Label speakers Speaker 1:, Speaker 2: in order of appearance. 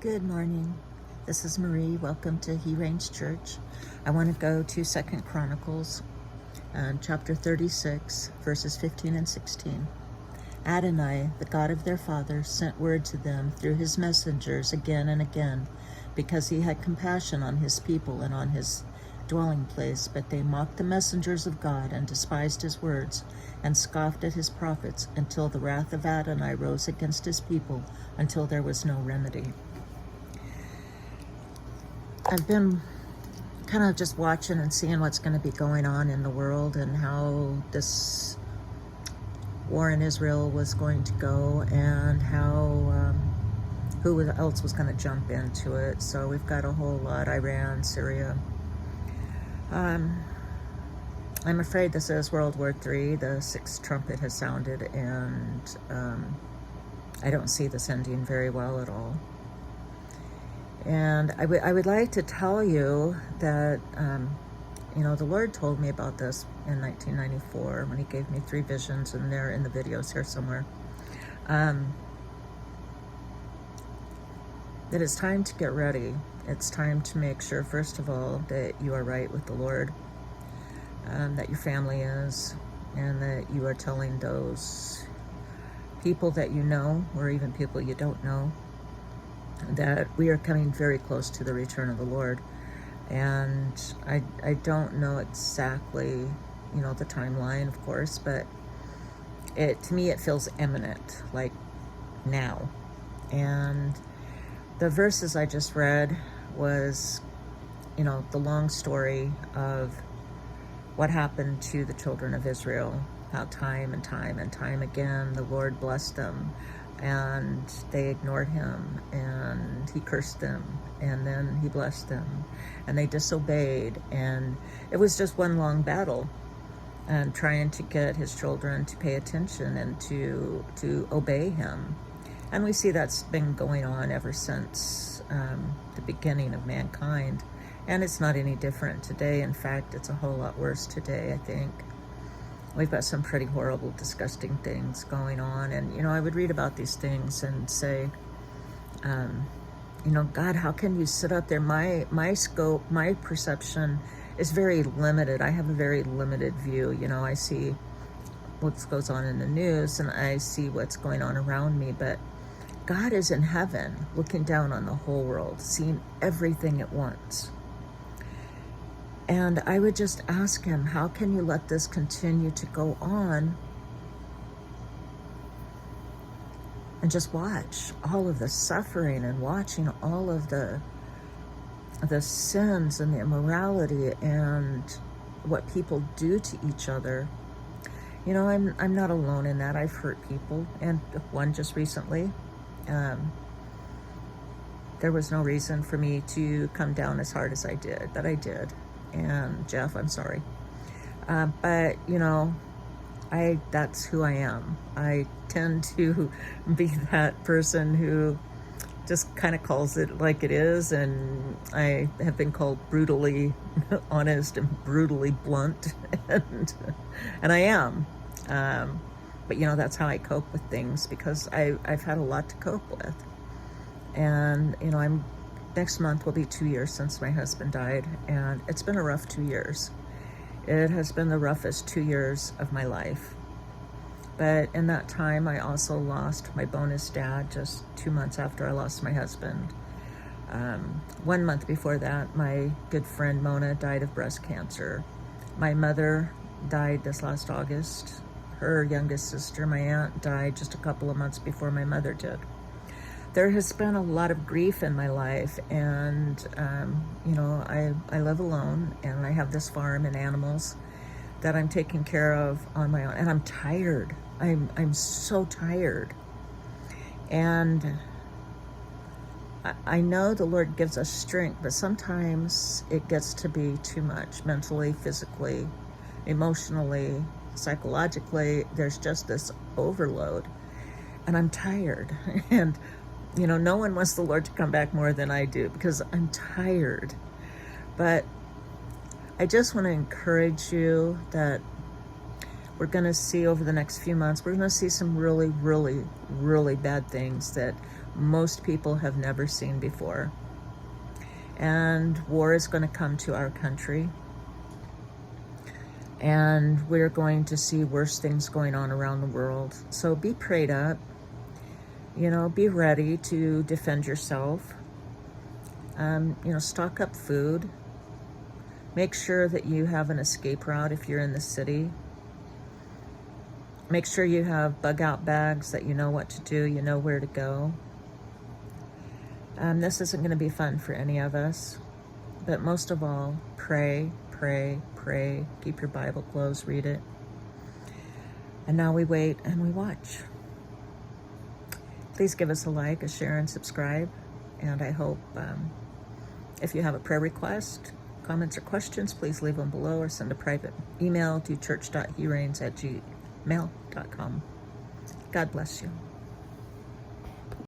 Speaker 1: Good morning. This is Marie. Welcome to He Reigns Church. I want to go to 2 Chronicles, chapter 36, verses 15 and 16. Adonai, the God of their fathers, sent word to them through his messengers again and again, because he had compassion on his people and on his dwelling place. But they mocked the messengers of God and despised his words and scoffed at his prophets, until the wrath of Adonai rose against his people, until there was no remedy. I've been kind of just watching and seeing what's going to be going on in the world and how this war in Israel was going to go, and how who else was going to jump into it. So we've got a whole lot: Iran, Syria. I'm afraid this is World War III. The sixth trumpet has sounded, and I don't see this ending very well at all. And I would like to tell you that, the Lord told me about this in 1994 when he gave me 3 visions, and they're in the videos here somewhere. That it's time to get ready. It's time to make sure, first of all, that you are right with the Lord, that your family is, and that you are telling those people that you know, or even people you don't know, that we are coming very close to the return of the Lord. And I don't know exactly, the timeline, of course, but to me it feels imminent, like now. And the verses I just read was, the long story of what happened to the children of Israel, how time and time and time again the Lord blessed them, and they ignored him, and he cursed them, and then he blessed them, and they disobeyed, and it was just one long battle, and trying to get his children to pay attention and to obey him. And we see that's been going on ever since the beginning of mankind, and it's not any different today. In fact, it's a whole lot worse today, I think. We've got some pretty horrible, disgusting things going on. And, I would read about these things and say, God, how can you sit up there? My scope, my perception is very limited. I have a very limited view. I see what goes on in the news, and I see what's going on around me. But God is in heaven, looking down on the whole world, seeing everything at once. And I would just ask him, how can you let this continue to go on? And just watch all of the suffering, and watching all of the sins and the immorality and what people do to each other. I'm not alone in that. I've hurt people, and one just recently. There was no reason for me to come down as hard as I did, but I did. And Jeff, I'm sorry. But, that's who I am. I tend to be that person who just kind of calls it like it is. And I have been called brutally honest and brutally blunt. And I am. But, that's how I cope with things, because I've had a lot to cope with. And, next month will be 2 years since my husband died, and it's been a rough 2 years. It has been the roughest 2 years of my life. But in that time, I also lost my bonus dad just 2 months after I lost my husband. 1 month before that, my good friend Mona died of breast cancer. My mother died this last August. Her youngest sister, my aunt, died just a couple of months before my mother did. There has been a lot of grief in my life, and I live alone, and I have this farm and animals that I'm taking care of on my own, and I'm tired. I'm so tired, and I know the Lord gives us strength, but sometimes it gets to be too much, mentally, physically, emotionally, psychologically. There's just this overload, and I'm tired. And no one wants the Lord to come back more than I do, because I'm tired. But I just want to encourage you that we're going to see over the next few months, we're going to see some really, really, really bad things that most people have never seen before. And war is going to come to our country. And we're going to see worse things going on around the world. So be prayed up. You know, be ready to defend yourself. You know, stock up food. Make sure that you have an escape route if you're in the city. Make sure you have bug out bags, that you know what to do, you know where to go. This isn't going to be fun for any of us. But most of all, pray, pray, pray. Keep your Bible closed, read it. And now we wait and we watch. Please give us a like, a share, and subscribe. And I hope if you have a prayer request, comments, or questions, please leave them below or send a private email to church.hereigns@gmail.com. God bless you.